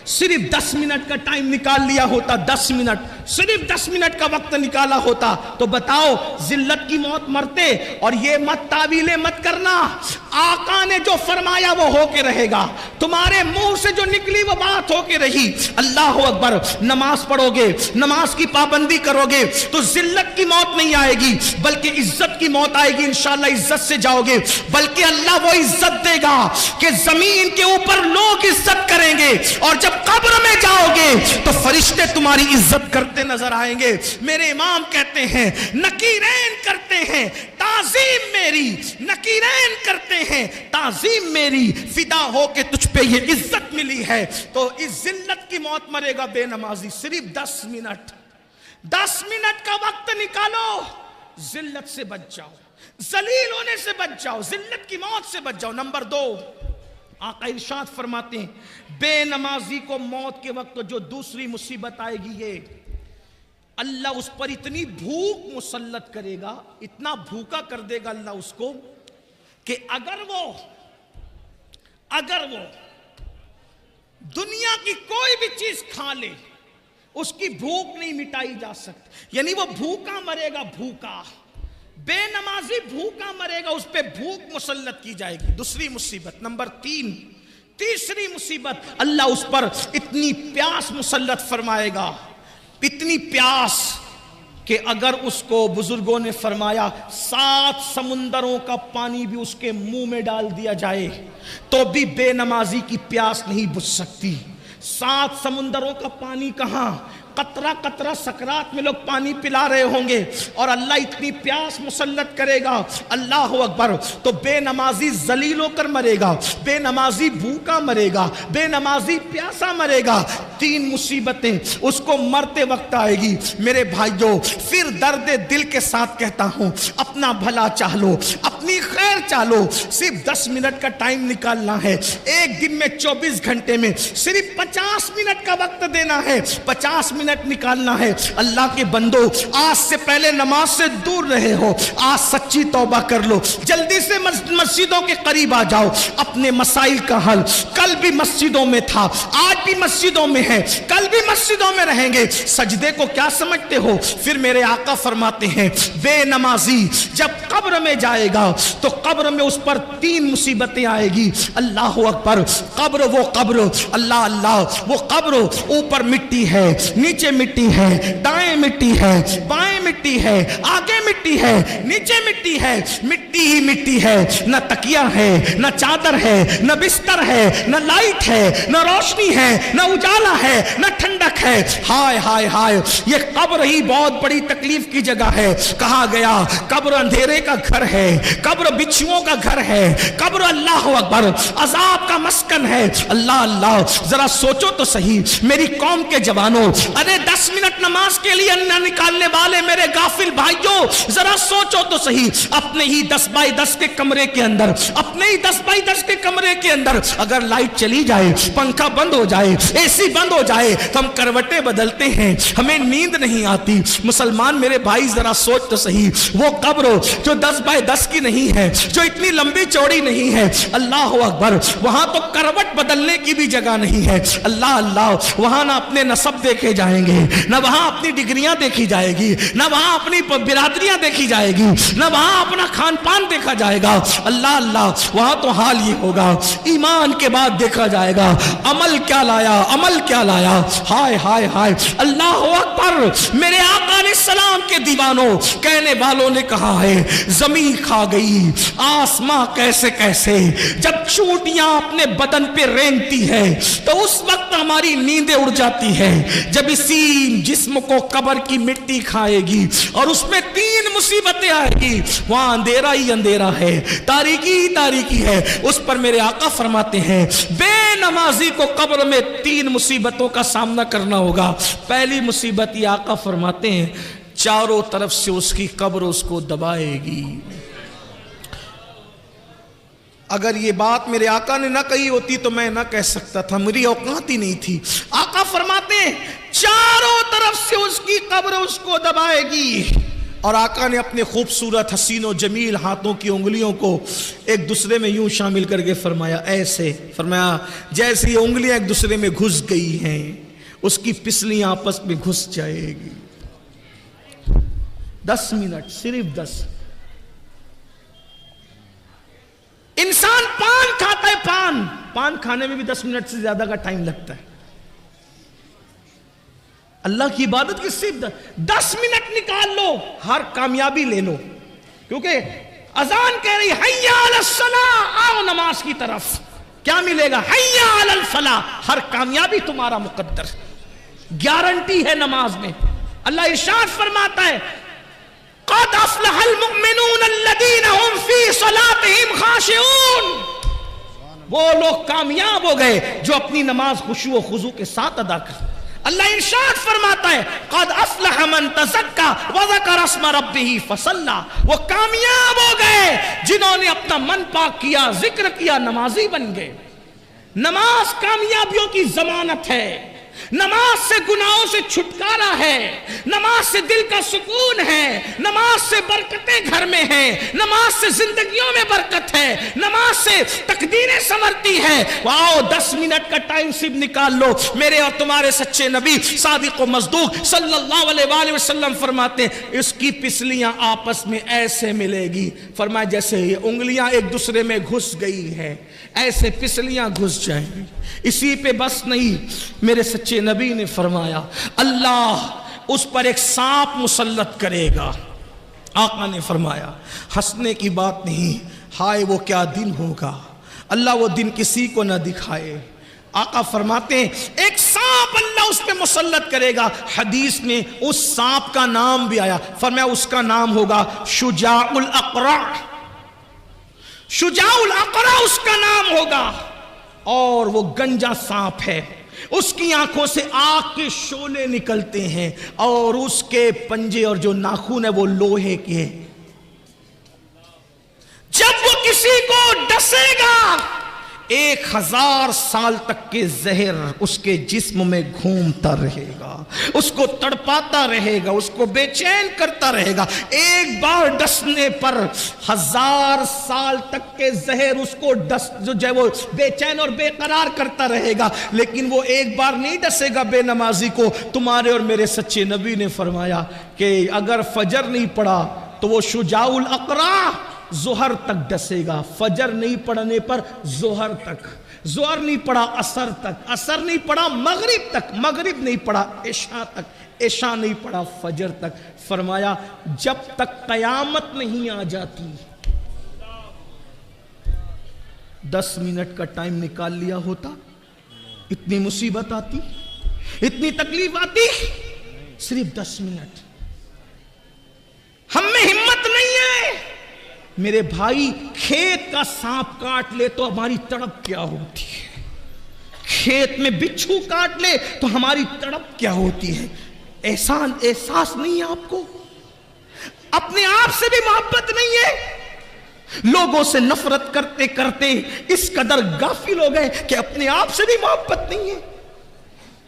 صرف 10 منٹ کا ٹائم نکال لیا ہوتا، 10 منٹ، صرف 10 منٹ کا وقت نکالا ہوتا تو بتاؤ ذلت کی موت مرتے؟ اور یہ مت تعویلیں مت کرنا، آقا نے جو فرمایا وہ ہو کے رہے گا، تمہارے منہ سے جو نکلی وہ بات ہو کے رہی۔ اللہ اکبر، نماز پڑھو گے، نماز کی پابندی کرو گے تو ذلت کی موت نہیں آئے گی بلکہ عزت کی موت آئے گی، انشاءاللہ عزت سے جاؤ گے، بلکہ اللہ وہ عزت دے گا کہ زمین کے اوپر لوگ عزت کریں گے، اور جب قبر میں جاؤ گے تو فرشتے تمہاری عزت کرتے نظر آئیں گے۔ میرے امام کہتے ہیں نکیرین کرتے ہیں تعظیم میری، نکیرین کرتے ہیں تعظیم میری، فدا ہو کے تجھ پہ یہ عزت ملی ہے۔ تو اس ذلت کی موت مرے گا بے نمازی۔ صرف 10 منٹ، 10 منٹ کا وقت نکالو، ذلت سے بچ جاؤ، ذلیل ہونے سے بچ جاؤ، ذلت کی موت سے بچ جاؤ۔ نمبر 2، آقا ارشاد فرماتے ہیں بے نمازی کو موت کے وقت جو دوسری مصیبت آئے گی، یہ اللہ اس پر اتنی بھوک مسلط کرے گا، اتنا بھوکا کر دے گا اللہ اس کو کہ اگر وہ دنیا کی کوئی بھی چیز کھا لے اس کی بھوک نہیں مٹائی جا سکتی، یعنی وہ بھوکا مرے گا، بھوکا۔ بے نمازی بھوکا مرے گا، اس پہ بھوک مسلط کی جائے گی۔ دوسری مصیبت، نمبر 3، تیسری مصیبت، اللہ اس پر اتنی پیاس مسلط فرمائے گا، اتنی پیاس کہ اگر اس کو بزرگوں نے فرمایا 7 سمندروں کا پانی بھی اس کے منہ میں ڈال دیا جائے تو بھی بے نمازی کی پیاس نہیں بجھ سکتی۔ 7 سمندروں کا پانی کہاں، قطرہ قطرہ سکرات میں لوگ پانی پلا رہے ہوں گے، اور اللہ اتنی پیاس مسلط کرے گا، اللہ اکبر، تو بے نمازی ذلیل ہو کر مرے گا، بے نمازی بھوکا مرے گا، بے نمازی پیاسا مرے گا۔ 3 مصیبتیں اس کو مرتے وقت آئے گی۔ میرے بھائیوں، پھر درد دل کے ساتھ کہتا ہوں، اپنا بھلا چاہ لو، اپنی خیر چاہ لو، صرف 10 منٹ کا ٹائم نکالنا ہے، ایک دن میں 24 گھنٹے میں صرف 50 منٹ کا وقت دینا ہے، 50 منٹ نکالنا ہے۔ اللہ کے بندو، آج سے پہلے نماز سے دور رہے ہو، آج سچی توبہ کر لو، جلدی سے مسجدوں کے قریب آ جاؤ، اپنے مسائل کا حل، کل بھی مسجدوں میں تھا، آج بھی مسجدوں میں ہے، کل بھی مسجدوں میں رہیں گے۔ سجدے کو کیا سمجھتے ہو؟ پھر میرے آقا فرماتے ہیں بے نمازی جب قبر میں جائے گا تو قبر میں اس پر 3 مصیبتیں آئے گی۔ اللہ اکبر، قبر، وہ قبر، اللہ اللہ، وہ قبر، اوپر مٹی ہے، نیچے مٹی ہے، دائیں مٹی ہے، بائیں مٹی ہے، آگے مٹی ہے، نیچے مٹی ہے، مٹی ہی مٹی ہے، نہ تکیہ ہے، نہ چادر ہے، نہ بستر ہے، نہ لائٹ ہے، نہ روشنی ہے، نہ اجالا ہے، نہ ٹھنڈک ہے۔ ہائے ہائے ہائے، یہ قبر ہی بہت بڑی تکلیف کی جگہ ہے۔ کہا گیا قبر اندھیرے کا گھر ہے، قبر بچھوؤں کا گھر ہے، قبر اللہ اکبر عذاب کا مسکن ہے۔ اللہ اللہ، ذرا سوچو تو صحیح میری قوم کے جوانوں، ارے 10 منٹ نماز کے لیے نہ نکالنے والے میرے غافل بھائیوں، ذرا سوچو تو صحیح، اپنے ہی 10 بائی 10 کے کمرے کے اندر، اپنے ہی 10 بائی 10 کے کمرے کے اندر اگر لائٹ چلی جائے، پنکھا بند ہو جائے، اے سی بند ہو جائے تو ہم کروٹیں بدلتے ہیں، ہمیں نیند نہیں آتی۔ مسلمان میرے بھائی ذرا سوچ تو صحیح، وہ قبر جو 10 بائی 10 کی نہیں ہے، جو اتنی لمبی چوڑی نہیں ہے، اللہ اکبر، وہاں تو کروٹ بدلنے کی بھی جگہ نہیں ہے۔ اللہ اللہ، وہاں نہ اپنے نسب دیکھے جائیں گے، نہ وہاں اپنی ڈگریاں دیکھی جائے گی، نہ وہاں اپنی برادریاں دیکھی جائے گی، نہ وہاں اپنا کھان پان دیکھا جائے گا۔ اللہ اللہ، وہاں تو حال یہ ہوگا، ایمان کے بعد دیکھا جائے گا عمل کیا لایا، عمل کیا لایا۔ ہائے ہائے ہائے، اللہ اکبر، میرے آقا علیہ السلام کے دیوانوں، کہنے والوں نے کہا ہے زمین کھا گئی آسماں کیسے کیسے، جب چونٹیاں اپنے بدن پہ رینگتی ہے تو اس وقت ہماری نیندیں اڑ جاتی ہے، جب اسی جسم کو قبر کی مٹی کھائے گی اور اس میں 3 مصیبتیں آئے گی، وہاں اندھیرا ہی اندھیرا ہے، تاریکی ہی تاریکی ہے، اس پر میرے آقا فرماتے ہیں بے نمازی کو قبر میں 3 مصیبتوں کا سامنا کرنا ہوگا۔ پہلی مصیبت یہ آقا فرماتے ہیں چاروں طرف سے اس کی قبر اس کو دبائے گی۔ اگر یہ بات میرے آقا نے نہ کہی ہوتی تو میں نہ کہہ سکتا تھا، میری اوقات ہی نہیں تھی۔ آقا فرماتے ہیں چاروں طرف سے اس کی قبر اس کو دبائے گی۔ اور آقا نے اپنے خوبصورت حسین و جمیل ہاتھوں کی انگلیوں کو ایک دوسرے میں یوں شامل کر کے فرمایا، ایسے فرمایا جیسے یہ انگلیاں ایک دوسرے میں گھس گئی ہیں اس کی پسلیاں آپس میں گھس جائے گی۔ 10 منٹ، صرف 10۔ انسان پان کھاتا ہے، پان کھانے میں بھی 10 منٹ سے زیادہ کا ٹائم لگتا ہے۔ اللہ کی عبادت کی صرف 10 منٹ نکال لو، ہر کامیابی لے لو، کیونکہ اذان کہہ رہی حی علی الصلاۃ، آؤ نماز کی طرف، کیا ملے گا؟ حی علی الفلاح، ہر کامیابی تمہارا مقدر، گارنٹی ہے نماز میں۔ اللہ ارشاد فرماتا ہے قد افلح المؤمنون الذین هم فی صلاتهم خاشعون، وہ لوگ کامیاب ہو گئے جو اپنی نماز خشوع و خضوع کے ساتھ ادا کرتے۔ اللہ ارشاد فرماتا ہے قد افلح من تزکا وذکر اسم ربہ فصلی، وہ کامیاب ہو گئے جنہوں نے اپنا من پاک کیا، ذکر کیا، نمازی بن گئے۔ نماز کامیابیوں کی ضمانت ہے، نماز سے گناہوں سے چھٹکارا ہے، نماز سے دل کا سکون ہے، نماز سے برکتیں گھر میں ہیں، نماز سے زندگیوں میں برکت ہے، نماز سے تقدیریں سنورتی ہیں۔ واؤ، 10 منٹ کا ٹائم صرف نکال لو۔ میرے اور تمہارے سچے نبی صادق و مصدوق صلی اللہ علیہ وآلہ وسلم فرماتے ہیں اس کی پسلیاں آپس میں ایسے ملے گی، فرمایا جیسے یہ انگلیاں ایک دوسرے میں گھس گئی ہیں ایسے پسلیاں گھس جائیں گی۔ اسی پہ بس نہیں، میرے سچے نبی نے فرمایا اللہ اس پر ایک سانپ مسلط کرے گا۔ آقا نے فرمایا ہنسنے کی بات نہیں، ہائے وہ کیا دن ہوگا، اللہ وہ دن کسی کو نہ دکھائے۔ آقا فرماتے ہیں ایک سانپ اللہ اس پہ مسلط کرے گا۔ حدیث میں اس سانپ کا نام بھی آیا، فرمایا اس کا نام ہوگا شجاع الاقرع، شجاع الاقرع اس کا نام ہوگا، اور وہ گنجا سانپ ہے، اس کی آنکھوں سے آگ کے شعلے نکلتے ہیں اور اس کے پنجے اور جو ناخن ہے وہ لوہے کے۔ جب وہ کسی کو ڈسے گا 1000 سال تک کے زہر اس کے جسم میں گھومتا رہے گا، اس کو تڑپاتا رہے گا، اس کو بے چین کرتا رہے گا۔ ایک بار ڈسنے پر 1000 سال تک کے زہر اس کو جو وہ بے چین اور بے قرار کرتا رہے گا، لیکن وہ ایک بار نہیں ڈسے گا بے نمازی کو۔ تمہارے اور میرے سچے نبی نے فرمایا کہ اگر فجر نہیں پڑا تو وہ شجاع الاقرع ظہر تک ڈسے گا، فجر نہیں پڑھنے پر ظہر تک، ظہر نہیں پڑھا عصر تک، عصر نہیں پڑھا مغرب تک، مغرب نہیں پڑھا عشاء تک، عشاء نہیں پڑھا فجر تک۔ فرمایا جب تک قیامت نہیں آ جاتی۔ 10 منٹ کا ٹائم نکال لیا ہوتا اتنی مصیبت آتی، اتنی تکلیف آتی؟ صرف 10 منٹ۔ ہم میں ہمت نہیں ہے میرے بھائی، کھیت کا سانپ کاٹ لے تو ہماری تڑپ کیا ہوتی ہے، کھیت میں بچھو کاٹ لے تو ہماری تڑپ کیا ہوتی ہے۔ احساس نہیں ہے آپ کو؟ اپنے آپ سے بھی محبت نہیں ہے؟ لوگوں سے نفرت کرتے کرتے اس قدر غافل ہو گئے کہ اپنے آپ سے بھی محبت نہیں ہے۔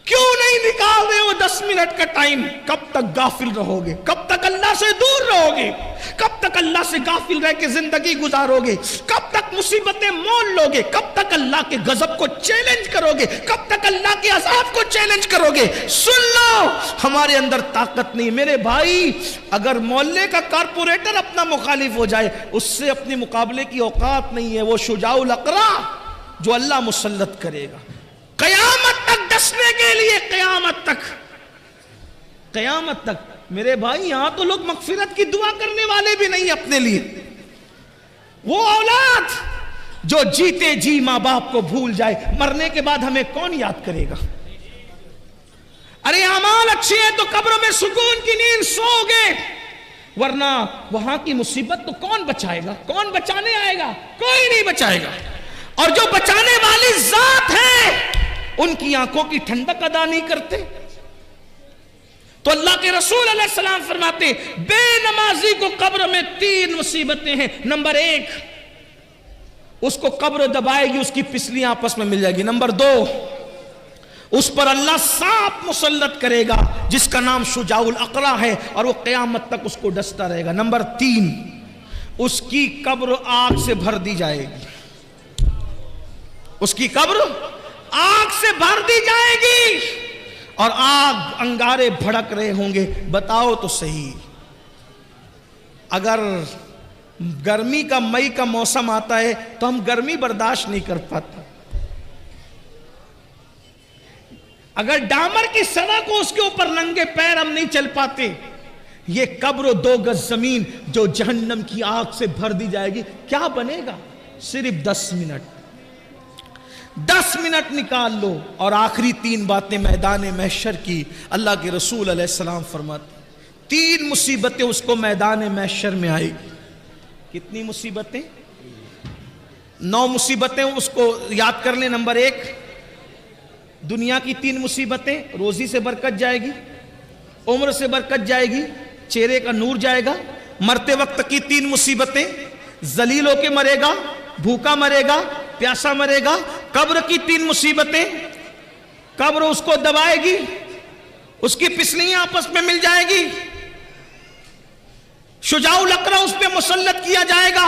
کیوں نہیں نکال رہے ہو 10 منٹ کا ٹائم؟ کب تک غافل رہو گے؟ کب تک اللہ سے دور رہو گے؟ کب تک اللہ سے غافل رہ کے زندگی گزارو گے؟ کب تک مصیبتیں مول لو گے؟ کب تک اللہ کے غضب کو چیلنج کرو گے؟ کب تک اللہ کے عذاب کو چیلنج کرو گے؟ سن لو، ہمارے اندر طاقت نہیں میرے بھائی۔ اگر محلے کا کارپوریٹر اپنا مخالف ہو جائے اس سے اپنے مقابلے کی اوقات نہیں ہے، وہ شجاع الاقرع جو اللہ مسلط کرے گا قیامت تک ڈسنے کے لیے، قیامت تک۔ میرے بھائی یہاں تو لوگ مغفرت کی دعا کرنے والے بھی نہیں اپنے لیے۔ وہ اولاد جو جیتے جی ماں باپ کو بھول جائے، مرنے کے بعد ہمیں کون یاد کرے گا؟ ارے اعمال اچھے ہیں تو قبر میں سکون کی نیند سو گے، ورنہ وہاں کی مصیبت تو کون بچائے گا؟ کون بچانے آئے گا؟ کوئی نہیں بچائے گا۔ اور جو بچانے والی ذات ہے ان کی آنکھوں کی ٹھنڈک ادا نہیں کرتے۔ تو اللہ کے رسول علیہ السلام فرماتے بے نمازی کو قبر میں 3 مصیبتیں ہیں۔ نمبر 1، اس کو قبر دبائے گی، اس کی پسلیاں آپس میں مل جائے گی۔ نمبر 2، اس پر اللہ سانپ مسلط کرے گا جس کا نام شجاع الاقرع ہے، اور وہ قیامت تک اس کو ڈستا رہے گا۔ نمبر 3، اس کی قبر آگ سے بھر دی جائے گی، اس کی قبر آگ سے بھر دی جائے گی، اور آگ انگارے بھڑک رہے ہوں گے۔ بتاؤ تو صحیح، اگر گرمی کا مئی کا موسم آتا ہے تو ہم گرمی برداشت نہیں کر پاتے، اگر ڈامر کی سڑک ہو اس کے اوپر ننگے پیر ہم نہیں چل پاتے، یہ قبر و 2 گز زمین جو جہنم کی آگ سے بھر دی جائے گی، کیا بنے گا؟ صرف 10 منٹ نکال لو، اور آخری 3 باتیں میدان محشر کی اللہ کے رسول علیہ السلام فرماتے 3 مصیبتیں اس کو میدان محشر میں آئے گی۔ کتنی مصیبتیں؟ 9 مصیبتیں اس کو یاد کر لیں۔ نمبر 1، دنیا کی 3 مصیبتیں، روزی سے برکت جائے گی، عمر سے برکت جائے گی، چہرے کا نور جائے گا۔ مرتے وقت کی 3 مصیبتیں، ذلیل ہو کے مرے گا، بھوکا مرے گا، پیاسا مرے گا۔ قبر کی 3 مصیبتیں، قبر اس کو دبائے گی، اس کی پسلیاں آپس میں مل جائے گی، شجاع الاقرع اس پہ مسلط کیا جائے گا،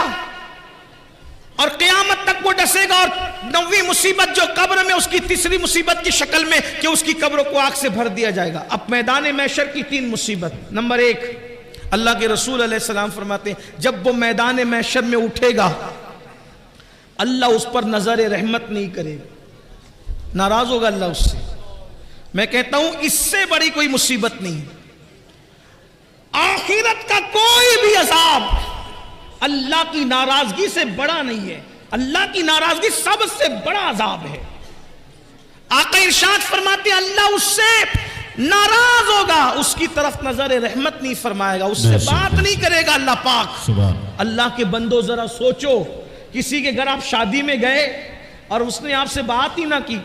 اور قیامت تک وہ ڈسے گا۔ اور 9ویں مصیبت جو قبر میں، اس کی 3ری مصیبت کی شکل میں کہ اس کی قبر کو آگ سے بھر دیا جائے گا۔ اب میدان محشر کی 3 مصیبت۔ نمبر 1، اللہ کے رسول علیہ السلام فرماتے ہیں جب وہ میدان محشر میں اٹھے گا، اللہ اس پر نظر رحمت نہیں کرے گا، ناراض ہوگا اللہ اس سے۔ میں کہتا ہوں اس سے بڑی کوئی مصیبت نہیں، آخرت کا کوئی بھی عذاب اللہ کی ناراضگی سے بڑا نہیں ہے۔ اللہ کی ناراضگی سب سے بڑا عذاب ہے۔ آقا ارشاد فرماتے ہیں اللہ اس سے ناراض ہوگا، اس کی طرف نظر رحمت نہیں فرمائے گا، اس سے بات نہیں کرے گا اللہ پاک۔ اللہ کے بندو ذرا سوچو، کسی کے گھر آپ شادی میں گئے اور اس نے آپ سے بات ہی نہ کی،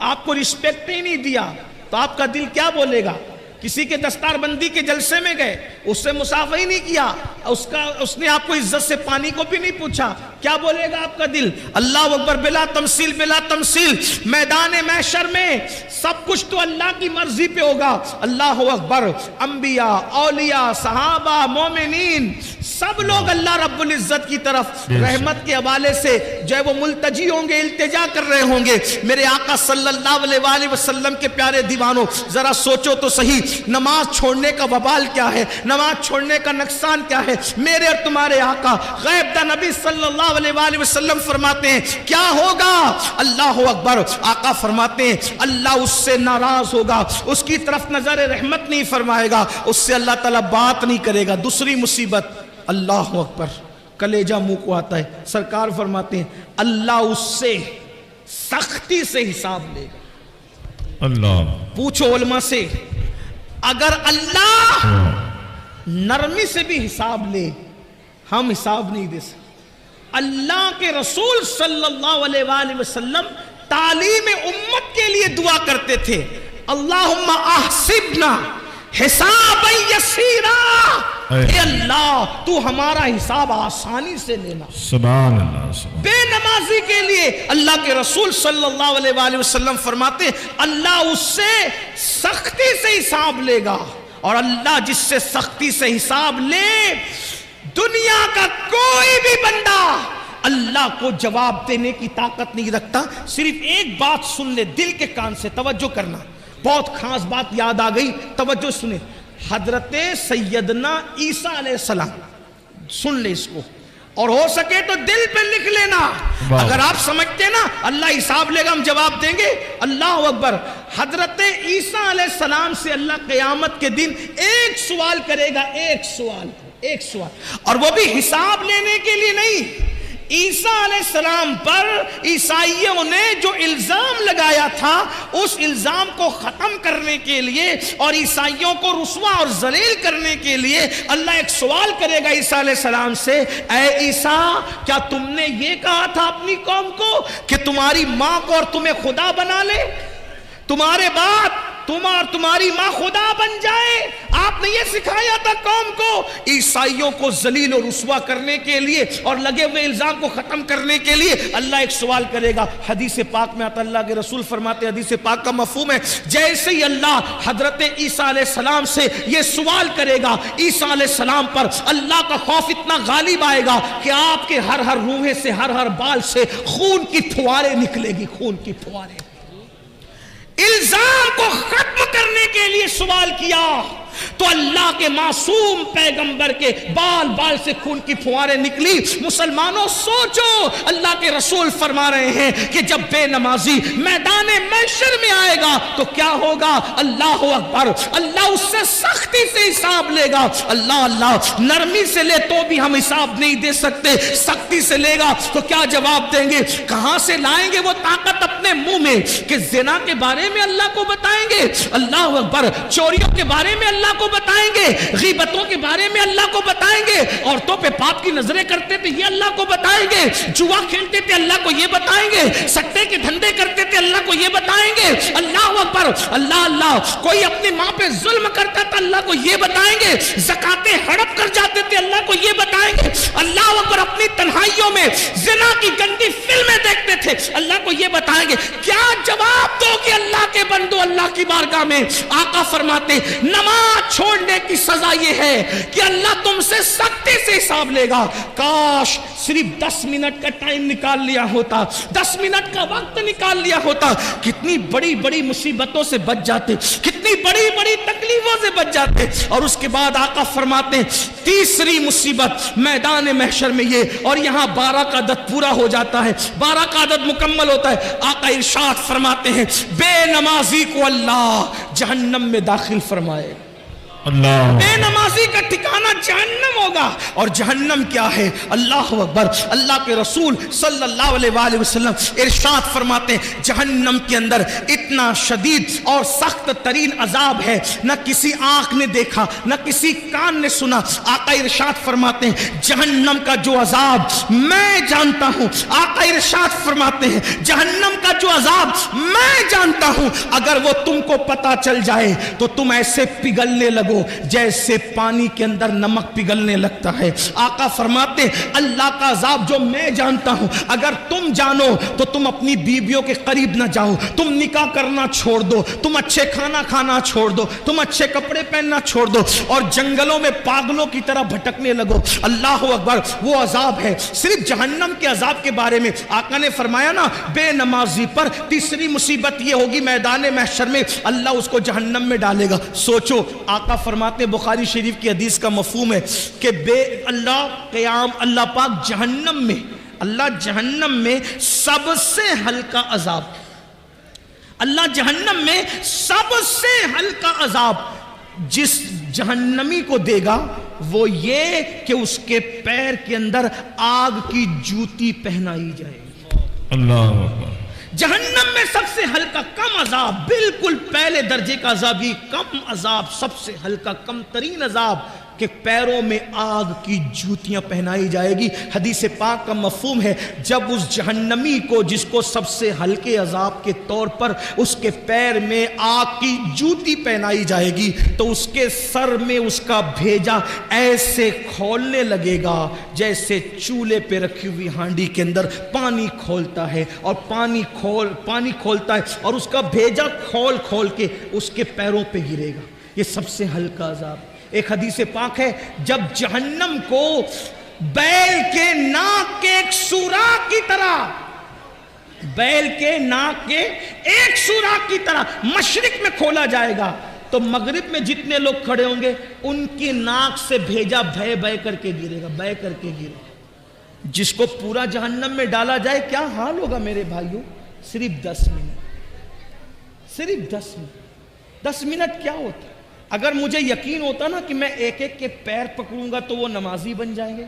آپ کو رسپیکٹ ہی نہیں دیا، تو آپ کا دل کیا بولے گا؟ کسی کے دستار بندی کے جلسے میں گئے، اس سے مصافحہ ہی نہیں کیا، اس نے آپ کو عزت سے پانی کو بھی نہیں پوچھا، کیا بولے گا آپ کا دل؟ اللہ اکبر، بلا تمثیل بلا تمثیل۔ میدان محشر میں سب کچھ تو اللہ کی مرضی پہ ہوگا۔ اللہ اکبر، انبیاء، اولیاء، صحابہ، مومنین، سب لوگ اللہ رب العزت کی طرف رحمت کے حوالے سے جو ہے وہ ملتجی ہوں گے، التجا کر رہے ہوں گے۔ میرے آقا صلی اللہ علیہ وآلہ وسلم کے پیارے دیوانوں، ذرا سوچو تو صحیح، نماز چھوڑنے کا وبال کیا ہے، نماز چھوڑنے کا نقصان کیا ہے۔ میرے اور تمہارے آقا غیب دا نبی صلی اللہ علیہ وآلہ وسلم فرماتے ہیں کیا ہوگا؟ اللہ اکبر، آقا فرماتے ہیں اللہ اس سے ناراض ہوگا، اس کی طرف نظر رحمت نہیں فرمائے گا، اس سے اللہ تعالیٰ بات نہیں کرے گا۔ دوسری مصیبت، اللہ اکبر، کلیجہ منہ کو آتا ہے، سرکار فرماتے ہیں اللہ اس سے سختی سے حساب لے گا۔ اللہ، پوچھو علماء سے، اگر اللہ نرمی سے بھی حساب لے، ہم حساب نہیں دے سکتے۔ اللہ کے رسول صلی اللہ علیہ وآلہ وسلم تعلیم امت کے لیے دعا کرتے تھے، اللہم احسبنا حسابا یسیرا، اے اللہ تو ہمارا حساب آسانی سے لینا۔ سبحان اللہ۔ بے نمازی کے لیے اللہ کے رسول صلی اللہ علیہ وآلہ وسلم فرماتے اللہ اس سے سختی سے حساب لے گا، اور اللہ جس سے سختی سے حساب لے، دنیا کا کوئی بھی بندہ اللہ کو جواب دینے کی طاقت نہیں رکھتا۔ صرف ایک بات سن لے، دل کے کان سے توجہ کرنا، بہت خاص بات یاد آ گئی، توجہ سنیں۔ حضرت سیدنا عیسیٰ علیہ السلام، سن لے اس کو، اور ہو سکے تو دل پہ لکھ لینا۔ اگر آپ سمجھتے نا اللہ حساب لے گا ہم جواب دیں گے، اللہ اکبر، حضرت عیسیٰ علیہ السلام سے اللہ قیامت کے دن ایک سوال کرے گا، ایک سوال، اور وہ بھی حساب لینے کے لیے نہیں۔ عیسیٰ علیہ السلام پر عیسائیوں نے جو الزام لگایا تھا، اس الزام کو ختم کرنے کے لیے اور عیسائیوں کو رسوا اور ذلیل کرنے کے لیے اللہ ایک سوال کرے گا عیسیٰ علیہ السلام سے، اے عیسیٰ کیا تم نے یہ کہا تھا اپنی قوم کو کہ تمہاری ماں کو اور تمہیں خدا بنا لے؟ تمہارے بعد تم اور تمہاری ماں خدا بن جائے. آپ نے یہ سکھایا تھا قوم کو. عیسائیوں کو ذلیل و رسوا کرنے کے لیے اور لگے ہوئے الزام کو ختم کرنے کے لیے اللہ ایک سوال کرے گا. حدیث پاک میں آتا, اللہ کے رسول فرماتے, حدیث پاک کا مفہوم ہے جیسے ہی اللہ حضرت عیسیٰ علیہ السلام سے یہ سوال کرے گا, عیسیٰ علیہ السلام پر اللہ کا خوف اتنا غالب آئے گا کہ آپ کے ہر ہر روحے سے, ہر بال سے خون کی پھواریں نکلے گی, خون کی پھواریں. الزام کو ختم کرنے کے لیے سوال کیا تو اللہ کے معصوم پیغمبر کے بال بال سے خون کی پھواریں نکلی. مسلمانوں سوچو, اللہ کے رسول فرما رہے ہیں کہ جب بے نمازی میدان محشر میں آئے گا تو کیا ہوگا؟ اللہ اکبر, اللہ اس سے سختی سے حساب لے گا. اللہ نرمی سے لے تو بھی ہم حساب نہیں دے سکتے, سختی سے لے گا تو کیا جواب دیں گے؟ کہاں سے لائیں گے وہ طاقت اپنے منہ میں کہ زنا کے بارے میں اللہ کو بتائیں گے, اللہ اکبر, چوریوں کے بارے میں اللہ کو بتائیں گے, غیبتوں کے بارے میں اللہ کو بتائیں گے, عورتوں پہ پاپ کی نظریں کرتے تھے یہ اللہ کو بتائیں گے, جوا کھیلتے تھے اللہ کو یہ بتائیں گے, سٹے کے دھندے کرتے تھے اللہ کو یہ بتائیں گے. اللہ اکبر, اللہ, کوئی اپنی ماں پہ ظلم کرتا تھا اللہ کو یہ بتائیں گے, زکاتیں ہڑپ کر جاتے تھے اللہ کو یہ بتائیں گے. اللہ اکبر, اپنی تنہائیوں میں زنا کی گندی فلمیں دیکھتے تھے اللہ کو یہ بتائیں گے. کیا جواب دو کہ اللہ کے بندو اللہ کی بارگاہ میں؟ آقا فرماتے نماز چھوڑنے کی سزا یہ ہے کہ اللہ تم سے سختی سے حساب لے گا. کاش صرف 10 منٹ کا ٹائم نکال لیا ہوتا, 10 منٹ کا وقت نکال لیا ہوتا, کتنی بڑی بڑی مصیبتوں سے بچ جاتے, کتنی بڑی بڑی تکلیفوں سے بچ جاتے. اور اس کے بعد آقا فرماتے تیسری مصیبت میدان محشر میں یہ, اور یہاں 12 کا عدد پورا ہو جاتا ہے, 12 کا عدد مکمل ہوتا ہے. آقا ارشاد فرماتے ہیں بے نمازی کو اللہ جہنم میں داخل فرمائے. بے نمازی کا ٹھکانہ جہنم ہوگا. اور جہنم کیا ہے؟ اللہ اکبر, اللہ کے رسول صلی اللہ علیہ وآلہ وسلم ارشاد فرماتے ہیں جہنم کے اندر اتنا شدید اور سخت ترین عذاب ہے نہ کسی آنکھ نے دیکھا نہ کسی کان نے سنا. آقا ارشاد فرماتے ہیں جہنم کا جو عذاب میں جانتا ہوں, آقا ارشاد فرماتے ہیں جہنم کا جو عذاب میں جانتا ہوں, اگر وہ تم کو پتا چل جائے تو تم ایسے پگھلنے لگو جیسے پانی کے اندر نمک پگھلنے لگتا ہے. آقا فرماتے ہیں اللہ کا عذاب جو میں جانتا ہوں اگر تم جانو تو تم اپنی بیویوں کے قریب نہ جاؤ, تم نکاح کرنا چھوڑ دو, تم اچھے کھانا کھانا چھوڑ دو, تم اچھے کپڑے پہننا چھوڑ دو اور جنگلوں میں پاگلوں کی طرح بھٹکنے لگو. اللہ اکبر, وہ عذاب ہے. صرف جہنم کے عذاب کے بارے میں آقا نے فرمایا نا بے نمازی پر تیسری مصیبت یہ ہوگی میدان محشر میں اللہ اس کو جہنم میں ڈالے گا. سوچو, آقا فرماتے بخاری شریف کی حدیث کا مفہوم ہے کہ اللہ پاک جہنم میں سب سے ہلکا عذاب, اللہ جہنم میں سب سے ہلکا عذاب جس جہنمی کو دے گا وہ یہ کہ اس کے پیر کے اندر آگ کی جوتی پہنائی جائے گی. اللہ اکبر. جہنم میں سب سے ہلکا کم عذاب, بالکل پہلے درجے کا عذاب, یہ کم عذاب, سب سے ہلکا کم ترین عذاب کہ پیروں میں آگ کی جوتیاں پہنائی جائے گی. حدیث پاک کا مفہوم ہے جب اس جہنمی کو جس کو سب سے ہلکے عذاب کے طور پر اس کے پیر میں آگ کی جوتی پہنائی جائے گی تو اس کے سر میں اس کا بھیجا ایسے کھولنے لگے گا جیسے چولہے پہ رکھی ہوئی ہانڈی کے اندر پانی کھولتا ہے, اور پانی کھولتا ہے اور اس کا بھیجا کھول کے اس کے پیروں پہ گرے گا. یہ سب سے ہلکا عذاب. ایک حدیث پاک ہے جب جہنم کو بیل کے ناک کے ایک سوراخ کی طرح, بیل کے ناک کے ایک سوراخ کی طرح مشرق میں کھولا جائے گا تو مغرب میں جتنے لوگ کھڑے ہوں گے ان کی ناک سے بھیجا بہ کر کے گرے گا, بہ کر کے گرے گا. جس کو پورا جہنم میں ڈالا جائے کیا حال ہوگا میرے بھائیوں؟ صرف 10 منٹ, صرف 10 منٹ. 10 منٹ کیا ہوتا ہے؟ اگر مجھے یقین ہوتا نا کہ میں ایک ایک کے پیر پکڑوں گا تو وہ نمازی بن جائیں گے,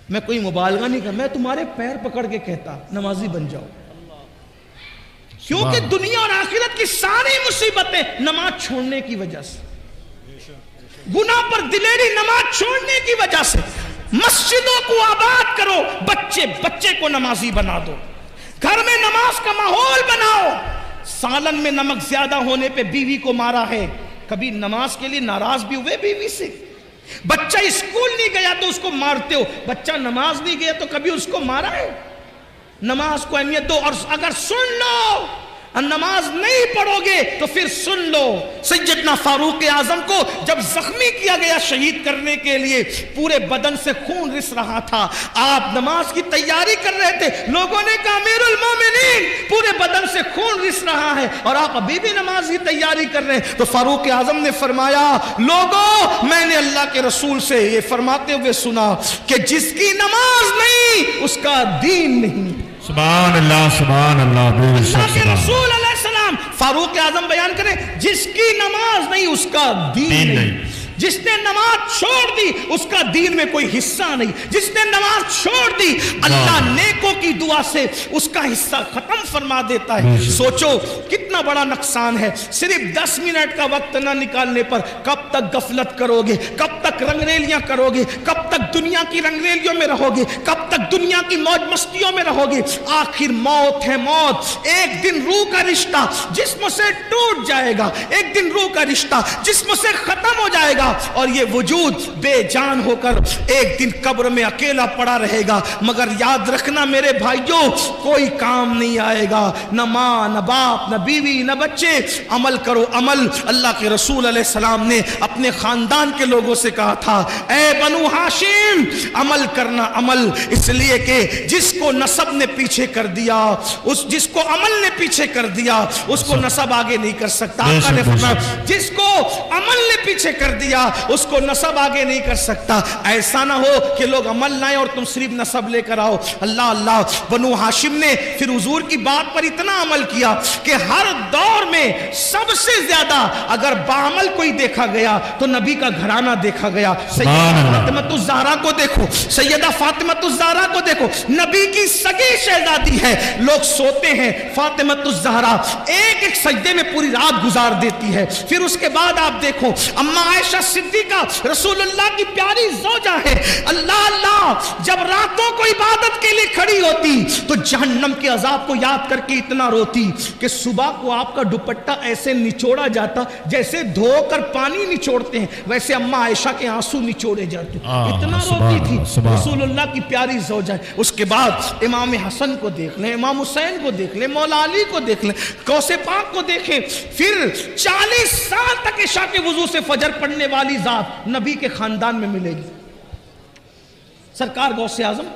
میں کوئی مبالغہ نہیں کرتا, میں تمہارے پیر پکڑ کے کہتا نمازی بن جاؤ. کیونکہ دنیا اور آخرت کی ساری مصیبتیں نماز چھوڑنے کی وجہ سے, گناہ پر دلیری نماز چھوڑنے کی وجہ سے. مسجدوں کو آباد کرو, بچے کو نمازی بنا دو, گھر میں نماز کا ماحول بناؤ, سالن میں نمک زیادہ ہونے پہ بیوی کو مارا ہے، کبھی نماز کے لیے ناراض بھی ہوئے بیوی سے؟ بچہ اسکول نہیں گیا تو اس کو مارتے ہو، بچہ نماز نہیں گیا تو کبھی اس کو مارا ہے؟ نماز کو اہمیت دو، اور اگر سن لو نماز نہیں پڑھو گے تو پھر سن لو، سیدنا فاروق اعظم کو جب زخمی کیا گیا شہید کرنے کے لیے، پورے بدن سے خون رس رہا تھا، آپ نماز کی تیاری کر رہے تھے، لوگوں نے کہا امیر المومنین پورے بدن سے خون رس رہا ہے اور آپ ابھی بھی نماز کی تیاری کر رہے ہیں، تو فاروق اعظم نے فرمایا لوگوں میں نے اللہ کے رسول سے یہ فرماتے ہوئے سنا کہ جس کی نماز نہیں اس کا دین نہیں۔ سبحان اللہ سبحان اللہ، اللہ کے رسول علیہ السلام فاروق اعظم بیان کریں جس کی نماز نہیں اس کا دین نہیں، جس نے نماز چھوڑ دی اس کا دین میں کوئی حصہ نہیں، جس نے نماز چھوڑ دی اللہ نیکوں کی دعا سے اس کا حصہ ختم فرما دیتا ہے۔ سوچو کتنا بڑا نقصان ہے، صرف 10 منٹ کا وقت نہ نکالنے پر کب تک غفلت کرو گے، کب تک رنگریلیاں کرو گے، کب تک دنیا کی رنگریلیوں میں رہو گے، کب تک دنیا کی موج مستیوں میں رہو گے؟ آخر موت ہے موت، ایک دن روح کا رشتہ جسم سے ٹوٹ جائے گا، ایک دن روح کا رشتہ جسم سے ختم ہو جائے گا اور یہ وجود بے جان ہو کر ایک دن قبر میں اکیلا پڑا رہے گا۔ مگر یاد رکھنا میرے بھائیوں کوئی کام نہیں آئے گا، نہ ماں نہ باپ نہ بیوی نہ بچے، عمل کرو عمل۔ اللہ کے رسول علیہ السلام نے اپنے خاندان کے لوگوں سے کہا تھا اے بنو ہاشم عمل کرنا عمل، اس لیے کہ جس کو نسب نے پیچھے کر دیا، جس کو عمل نے پیچھے کر دیا اس کو نسب آگے نہیں کر سکتا۔ آقا نے فرمایا جس کو عمل نے پیچھے کر دیا اس کو نسب آگے نہیں کر سکتا۔ ایسا نہ ہو کہ لوگ عمل لائیں اور تم صرف نسب لے کر آؤ۔ اللہ اللہ، بنو ہاشم نے پھر حضور کی بات پر اتنا عمل کیا کہ ہر دور میں سب سے زیادہ اگر بعمل کوئی دیکھا گیا تو نبی کا گھرانہ دیکھا گیا۔ سیدہ فاطمہ الزہرا کو دیکھو، سیدہ فاطمہ الزہرا کو دیکھو، نبی کی سگی شہزادی ہے، لوگ سوتے ہیں فاطمہ الزہرا ایک ایک سجدے میں پوری رات گزار دیتی ہے۔ پھر اس کے بعد آپ دیکھو اما عائشہ صدیقہ رسول اللہ کی پیاری زوجہ ہے، اللہ اللہ جب راتوں کو عبادت کے لیے کھڑی ہوتی تو جہنم کے عذاب کو یاد کر کے اتنا روتی کہ صبح کو آپ کا دوپٹہ ایسے نچوڑا جاتا جیسے دھو کر پانی نچوڑتے ہیں، ویسے اما عائشہ کے آنسو نچوڑے جاتے، اتنا روتی تھی رسول اللہ کی پیاری زوجہ ہے۔ اس کے بعد امام حسن کو دیکھ لیں، امام حسین کو دیکھ لیں، مولا علی کو دیکھ لیں، غوث پاک کو دیکھیں، پھر 40 سال تک عشاء کے وضو سے فجر پڑھنے والی ذات نبی کے خاندان میں ملے گی۔ سرکار غوث اعظم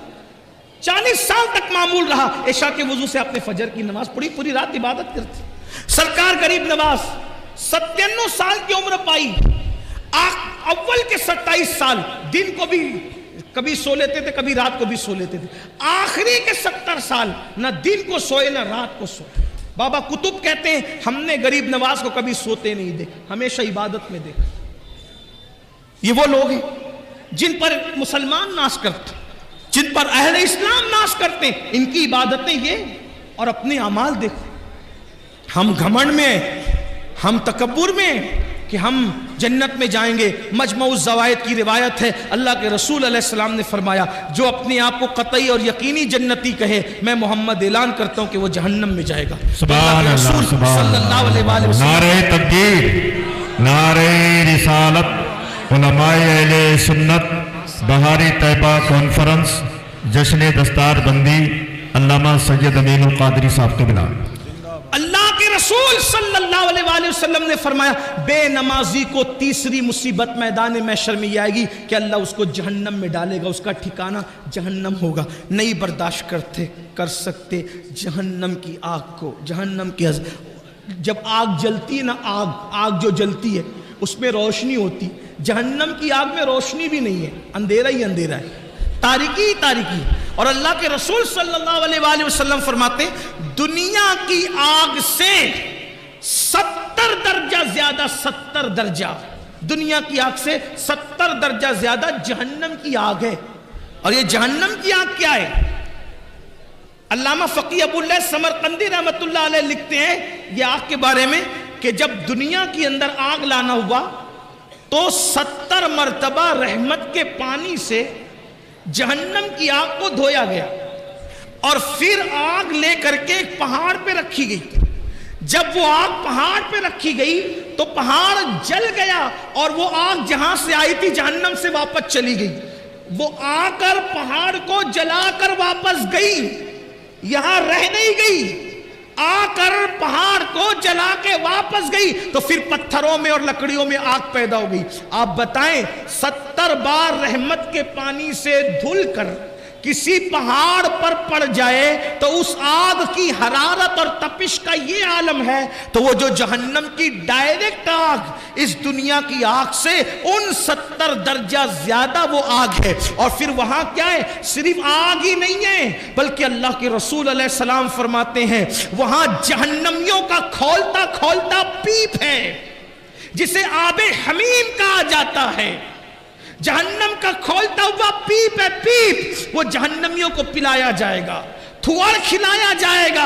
40 سال تک معمول رہا عشاء کے وضو سے اپنے فجر کی نماز پڑھی، پوری رات عبادت کرتی۔ سرکار غریب نواز 97 سال کی عمر پائی، اول کے 27 سال دن کو بھی کبھی سو لیتے تھے کبھی رات کو بھی سو لیتے تھے، آخری کے 70 سال نہ دن کو سوئے نہ رات کو سوئے۔ بابا کتب کہتے ہیں ہم نے غریب نواز کو کبھی سوتے نہیں دیکھا، ہمیشہ عبادت میں دیکھا۔ یہ وہ لوگ ہیں جن پر مسلمان ناز کرتے، جن پر اہل اسلام ناز کرتے ہیں، ان کی عبادتیں یہ اور اپنے اعمال دیکھو۔ ہم گھمنڈ میں، ہم تکبر میں کہ ہم جنت میں جائیں گے۔ مجمع الزوائد کی روایت ہے، اللہ کے رسول علیہ السلام نے فرمایا جو اپنے آپ کو قطعی اور یقینی جنتی کہے میں محمد اعلان کرتا ہوں کہ وہ جہنم میں جائے گا۔ سبحان اللہ سبحان اللہ، نعرہ تکبیر، نعرہ رسالت، علماء اہل سنت بہاری طیبہ کانفرنس جشن دستار بندی علامہ سید امین القادری صاحب کو بلا۔ اللہ کے رسول صلی اللہ علیہ وآلہ وسلم نے فرمایا بے نمازی کو تیسری مصیبت میدان محشر میں آئے گی کہ اللہ اس کو جہنم میں ڈالے گا، اس کا ٹھکانہ جہنم ہوگا۔ نہیں برداشت کر سکتے جہنم کی آگ کو، جہنم کی جب آگ جلتی ہے نا، آگ جو جلتی ہے اس میں روشنی ہوتی، جہنم کی آگ میں روشنی بھی نہیں ہے، اندھیرا ہی اندھیرا ہے، تاریکی ہی تاریکی۔ اور اللہ کے رسول صلی اللہ علیہ وآلہ وسلم فرماتے دنیا کی آگ سے 70 درجہ زیادہ، 70 درجہ دنیا کی آگ سے 70 درجہ زیادہ جہنم کی آگ ہے۔ اور یہ جہنم کی آگ کیا ہے؟ علامہ فقی ابو اللہ سمرقندی رحمت اللہ علیہ لکھتے ہیں یہ آگ کے بارے میں کہ جب دنیا کی اندر آگ لانا ہوا تو 70 مرتبہ رحمت کے پانی سے جہنم کی آگ کو دھویا گیا اور پھر آگ لے کر کے ایک پہاڑ پہ رکھی گئی۔ جب وہ آگ پہاڑ پہ رکھی گئی تو پہاڑ جل گیا اور وہ آگ جہاں سے آئی تھی جہنم سے واپس چلی گئی. وہ آ کر پہاڑ کو جلا کر واپس گئی, یہاں رہ نہیں گئی, آ کر پہاڑ کو جلا کے واپس گئی. تو پھر پتھروں میں اور لکڑیوں میں آگ پیدا ہو گئی. آپ بتائیں 70 بار رحمت کے پانی سے دھل کر کسی پہاڑ پر پڑ جائے تو اس آگ کی حرارت اور تپش کا یہ عالم ہے, تو وہ جو جہنم کی ڈائریکٹ آگ اس دنیا کی آگ سے ان 70 درجہ زیادہ وہ آگ ہے. اور پھر وہاں کیا ہے, صرف آگ ہی نہیں ہے بلکہ اللہ کے رسول علیہ السلام فرماتے ہیں وہاں جہنمیوں کا کھولتا کھولتا پیپ ہے جسے آب حمیم کہا جاتا ہے. جہنم کا کھولتا ہوا پیپ ہے, پیپ, وہ جہنمیوں کو پلایا جائے گا, تھوڑ کھلایا جائے گا.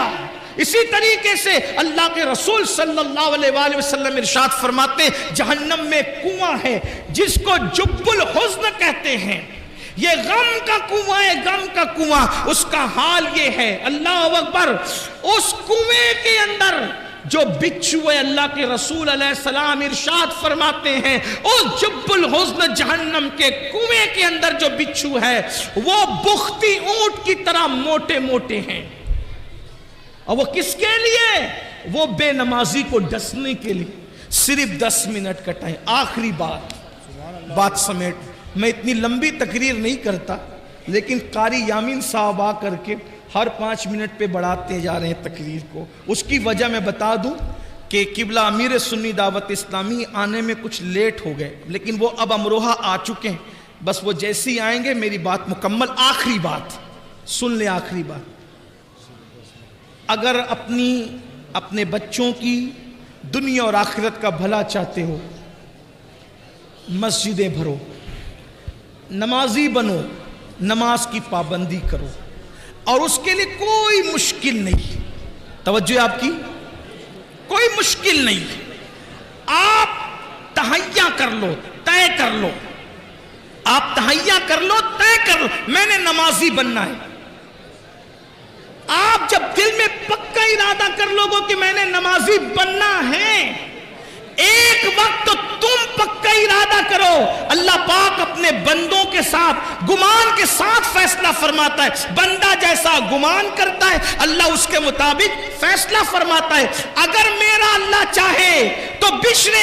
اسی طریقے سے اللہ کے رسول صلی اللہ علیہ وآلہ وسلم ارشاد فرماتے ہیں جہنم میں کنواں ہے جس کو جب الحزن کہتے ہیں. یہ غم کا کنواں ہے, غم کا کنواں. اس کا حال یہ ہے, اللہ اکبر, اس کنویں کے اندر جو بچھو ہے, اللہ کے رسول علیہ السلام ارشاد فرماتے ہیں اس جب الحزن جہنم کے کنویں کے اندر جو بچھو ہے وہ بختی اونٹ کی طرح موٹے موٹے ہیں. اور وہ کس کے لیے؟ وہ بے نمازی کو ڈسنے کے لیے. صرف 10 منٹ کا ٹائم, آخری بات سمیٹ. میں اتنی لمبی تقریر نہیں کرتا لیکن قاری یامین صاحب آ کر کے ہر 5 منٹ پہ بڑھاتے جا رہے ہیں تقریر کو. اس کی وجہ میں بتا دوں کہ قبلہ امیر سنی دعوت اسلامی آنے میں کچھ لیٹ ہو گئے لیکن وہ اب امروہہ آ چکے ہیں. بس وہ جیسے ہی آئیں گے میری بات مکمل. آخری بات سن لیں, آخری بات. اگر اپنے بچوں کی دنیا اور آخرت کا بھلا چاہتے ہو, مسجدیں بھرو, نمازی بنو, نماز کی پابندی کرو, اور اس کے لیے کوئی مشکل نہیں. توجہ آپ کی, کوئی مشکل نہیں. آپ تہیہ کر لو, طے کر لو, آپ تہیہ کر لو, طے کر لو, میں نے نمازی بننا ہے. آپ جب دل میں پکا ارادہ کر لو گے کہ میں نے نمازی بننا ہے, ایک وقت تو تم پکا ارادہ کرو. اللہ پاک اپنے بندوں کے ساتھ گمان کے ساتھ فیصلہ فرماتا ہے. بندہ جیسا گمان کرتا ہے اللہ اس کے مطابق فیصلہ فرماتا ہے. اگر میرا اللہ چاہے تو بشر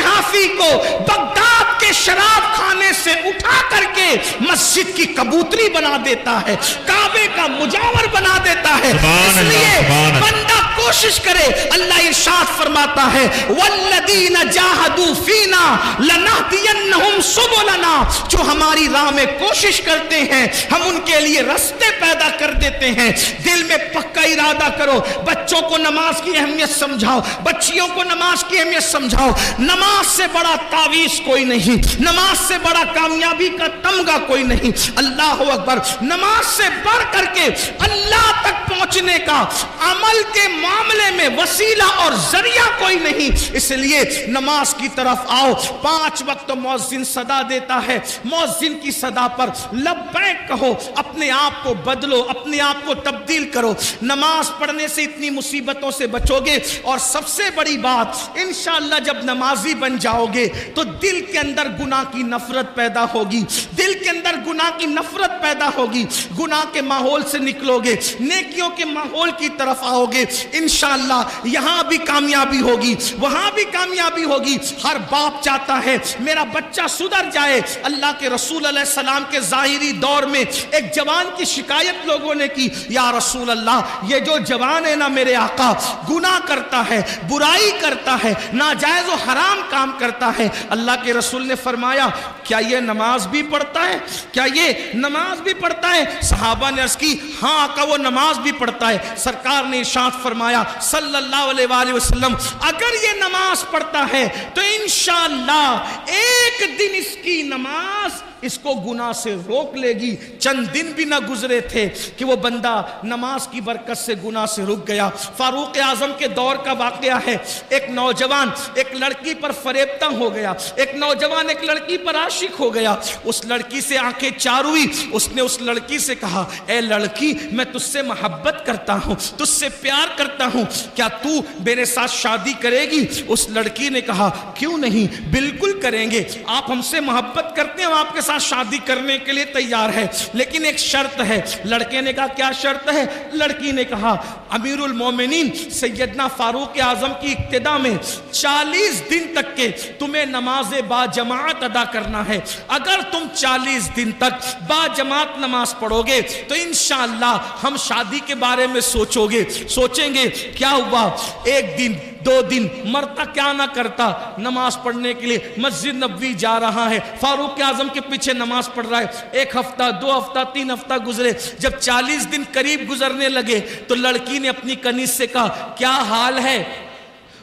حافی کو بغداد کے شراب خانے سے اٹھا کر کے مسجد کی کبوتری بنا دیتا ہے, کعبے کا مجاور بنا دیتا ہے. اس لیے بندہ کوشش کرے. اللہ ارشاد فرماتا ہے والذین جاہدوا فینا لنہدینہم سبلنا, جو ہماری راہ میں کوشش کرتے ہیں ہم ان کے لیے راستے پیدا کر دیتے ہیں. دل میں پکا ارادہ کرو. بچوں کو نماز کی اہمیت سمجھاؤ, بچیوں کو نماز کی اہمیت سمجھاؤ. نماز سے بڑا تعویذ کوئی نہیں, نماز سے بڑا کامیابی کا تمغہ کوئی نہیں. اللہ اکبر. نماز سے بڑھ کر کے اللہ تک پہنچنے کا عمل کے معاملے میں وسیلہ اور ذریعہ کوئی نہیں. اس لیے نماز کی طرف آؤ. 5 وقت مؤذن صدا دیتا ہے, مؤذن کی صدا پر لبیک کہو, اپنے آپ کو بدلو, اپنے آپ کو تبدیل کرو. نماز پڑھنے سے اتنی مصیبتوں سے بچو گے. اور سب سے بڑی بات, انشاءاللہ جب نمازی بن جاؤ گے تو دل کے اندر گناہ کی نفرت پیدا ہوگی, دل کے اندر گناہ کی نفرت پیدا ہوگی. گناہ کے ماحول سے نکلو گے, نیکیوں کے ماحول کی طرف آؤ گے. انشاءاللہ یہاں بھی کامیابی ہوگی, وہاں بھی کامیابی ہوگی. ہر باپ چاہتا ہے میرا بچہ سدھر جائے. اللہ کے رسول علیہ السلام کے ظاہری دور میں ایک جوان کی شکایت لوگوں نے کی, یا رسول اللہ یہ جو جوان ہے نا میرے آقا, گناہ کرتا ہے, برائی کرتا ہے, ناجائز و حرام کام کرتا ہے. اللہ کے رسول نے فرمایا کیا یہ نماز بھی پڑھتا ہے, کیا یہ نماز بھی پڑھتا ہے؟ صحابہ نے عرض کی ہاں آقا وہ نماز بھی پڑھتا ہے. سرکار نے ارشاد فرمایا صلی اللہ علیہ وآلہ وسلم اگر یہ نماز پڑھتا ہے تو انشاءاللہ ایک دن اس کی نماز اس کو گناہ سے روک لے گی۔ چند دن بھی نہ گزرے تھے کہ وہ بندہ نماز کی برکت سے گناہ سے رک گیا۔ فاروق اعظم کے دور کا واقعہ ہے، ایک نوجوان ایک لڑکی پر فریبتہ ہو گیا، ایک نوجوان ایک لڑکی پر عاشق ہو گیا، اس لڑکی سے آنکھیں چار ہوئی، اس نے اس لڑکی سے کہا اے لڑکی میں تجھ سے محبت کرتا ہوں، تجھ سے پیار کرتا ہوں، کیا تو میرے ساتھ شادی کرے گی؟ اس لڑکی نے کہا کیوں نہیں، بالکل کریں گے، آپ ہم سے محبت کرتے ہیں، ہم آپ کے ساتھ شادی کرنے کے لیے تیار ہے، لیکن ایک شرط ہے۔ لڑکے نے کہا کیا شرط ہے؟ لڑکی نے کہا امیر المومنین سیدنا فاروق اعظم کی اقتداء میں 40 دن تک کے تمہیں نماز با جماعت ادا کرنا ہے، اگر تم 40 دن تک با جماعت نماز پڑھو گے تو انشاءاللہ ہم شادی کے بارے میں سوچیں گے۔ کیا ہوا؟ ایک دن 2 دن مرتا کیا نہ کرتا، نماز پڑھنے کے لیے مسجد نبوی جا رہا ہے، فاروق اعظم کے پیچھے نماز پڑھ رہا ہے۔ 1 ہفتہ 2 ہفتہ 3 ہفتہ گزرے، جب 40 دن قریب گزرنے لگے تو لڑکی نے اپنی کنیز سے کہا کیا حال ہے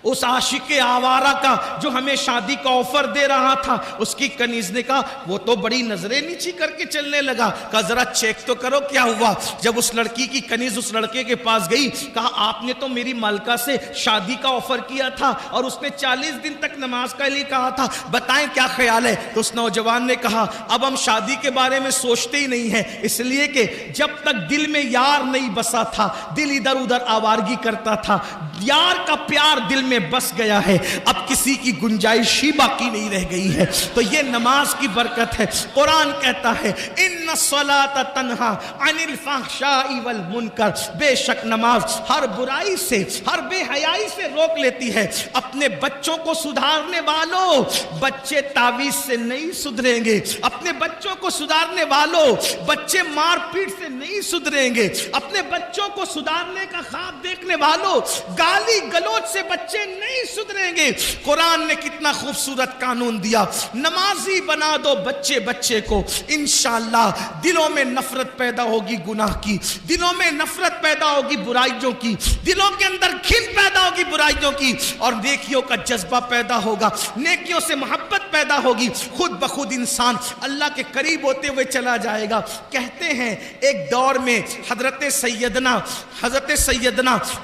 اس عاشق آوارہ کا جو ہمیں شادی کا آفر دے رہا تھا؟ اس کی کنیز نے کہا وہ تو بڑی نظریں نیچی کر کے چلنے لگا۔ کہا ذرا چیک تو کرو کیا ہوا۔ جب اس لڑکی کی کنیز اس لڑکے کے پاس گئی، کہا آپ نے تو میری مالکہ سے شادی کا آفر کیا تھا اور اس نے 40 دن تک نماز کا لیے کہا تھا، بتائیں کیا خیال ہے؟ تو اس نوجوان نے کہا اب ہم شادی کے بارے میں سوچتے ہی نہیں ہیں، اس لیے کہ جب تک دل میں یار نہیں بسا تھا دل ادھر ادھر آوارگی کرتا تھا، یار کا پیار دل میں بس گیا ہے، اب کسی کی گنجائش ہی باقی نہیں رہ گئی ہے۔ تو یہ نماز کی برکت ہے۔ قرآن کہتا ہے ان الصلاۃ تنہا عن الفحشاء والمنکر، بے شک نماز ہر برائی سے ہر بے حیائی سے روک لیتی ہے۔ اپنے بچوں کو سدھارنے والوں، بچے تعویذ سے نہیں سدھریں گے، اپنے بچوں کو سدھارنے والوں بچے مار پیٹ سے نہیں سدھریں گے، اپنے بچوں کو سدھارنے کا خواب دیکھنے والوں گالی گلوچ سے بچے نہیں سدھریں گے۔ قرآن نے کتنا خوبصورت قانون دیا، نمازی بنا دو بچے کو، انشاءاللہ دلوں میں نفرت پیدا ہوگی گناہ کی، دلوں میں نفرت پیدا ہوگی برائیوں کی، دلوں کے اندر گھن پیدا ہوگی برائیوں کی، اور نیکیوں کا جذبہ پیدا ہوگا، نیکیوں سے محبت پیدا ہوگی، خود بخود انسان اللہ کے قریب ہوتے ہوئے چلا جائے گا۔ کہتے ہیں ایک دور میں حضرت سیدنا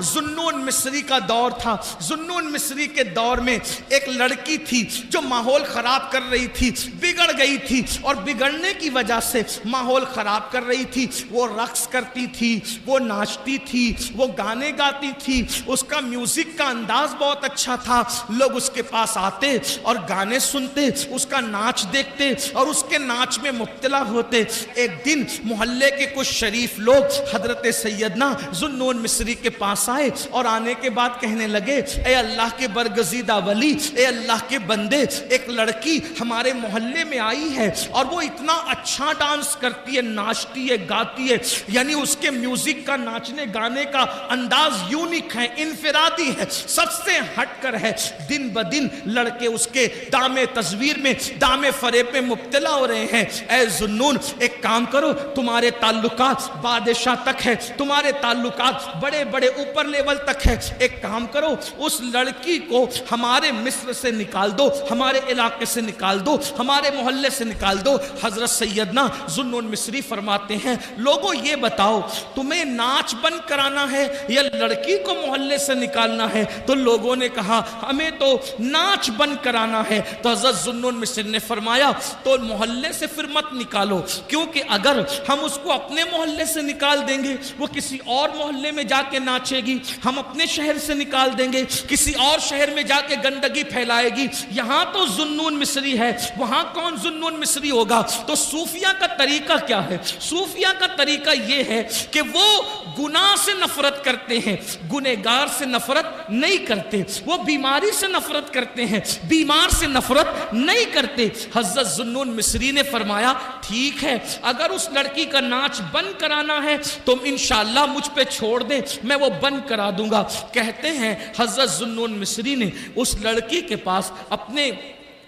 ذوالنون مصری کا دور تھا۔ ذوالنون مصری کے دور میں ایک لڑکی تھی جو ماحول خراب کر رہی تھی، بگڑ گئی تھی، اور بگڑنے کی وجہ سے ماحول خراب کر رہی تھی۔ وہ رقص کرتی تھی، وہ ناچتی تھی، وہ گانے گاتی تھی، اس کا میوزک کا انداز بہت اچھا تھا، لوگ اس کے پاس آتے اور گانے سنتے، اس کا ناچ دیکھتے اور اس کے ناچ میں مبتلا ہوتے۔ ایک دن محلے کے کچھ شریف لوگ حضرت سیدنا ذوالنون مصری کے پاس آئے اور آنے کے بعد کہنے لگے اے اللہ کے برگزیدہ ولی، اے اللہ کے بندے، ایک لڑکی ہمارے محلے میں آئی ہے اور وہ اتنا اچھا ڈانس کرتی ہے، ناچتی ہے، گاتی ہے، یعنی اس کے میوزک کا ناچنے گانے کا انداز یونیک ہے، انفرادی ہے، سب سے ہٹ کر ہے۔ دن بدن لڑکے اس کے دام تصویر میں، دام فریب میں مبتلا ہو رہے ہیں۔ اے ذوالنون ایک کام کرو، تمہارے تعلقات بادشاہ تک ہے، تمہارے تعلقات بڑے بڑے اوپر لیول تک ہے، ایک کام کرو اس لڑکی کو ہمارے مصر سے نکال دو، ہمارے علاقے سے نکال دو، ہمارے محلے سے نکال دو۔ حضرت سیدنا ذوالنون مصری فرماتے ہیں لوگوں یہ بتاؤ تمہیں ناچ بند کرانا ہے یا لڑکی کو محلے سے نکالنا ہے؟ تو لوگوں نے کہا ہمیں تو ناچ بند کرانا ہے۔ تو حضرت ذوالنون مصری نے فرمایا تو محلے سے پھر مت نکالو، کیونکہ اگر ہم اس کو اپنے محلے سے نکال دیں گے وہ کسی اور محلے میں جا کے ناچے گی، ہم اپنے شہر سے نکال دیں گے کسی اور شہر میں جا کے گندگی پھیلائے گی، یہاں تو ذوالنون مصری ہے وہاں کون ذوالنون مصری ہوگا؟ تو صوفیہ کا طریقہ کیا ہے؟ صوفیہ کا طریقہ یہ ہے کہ وہ گناہ سے نفرت کرتے ہیں، گنہگار سے نفرت نہیں کرتے، وہ بیماری سے نفرت کرتے ہیں، بیمار سے نفرت نہیں کرتے۔ حضرت ذوالنون مصری نے فرمایا ٹھیک ہے اگر اس لڑکی کا ناچ بند کرانا ہے تو انشاءاللہ مجھ پہ چھوڑ دیں، میں وہ بند کرا دوں گا۔ کہتے ہیں حضرت ذوالنون مصری نے اس لڑکی کے پاس اپنے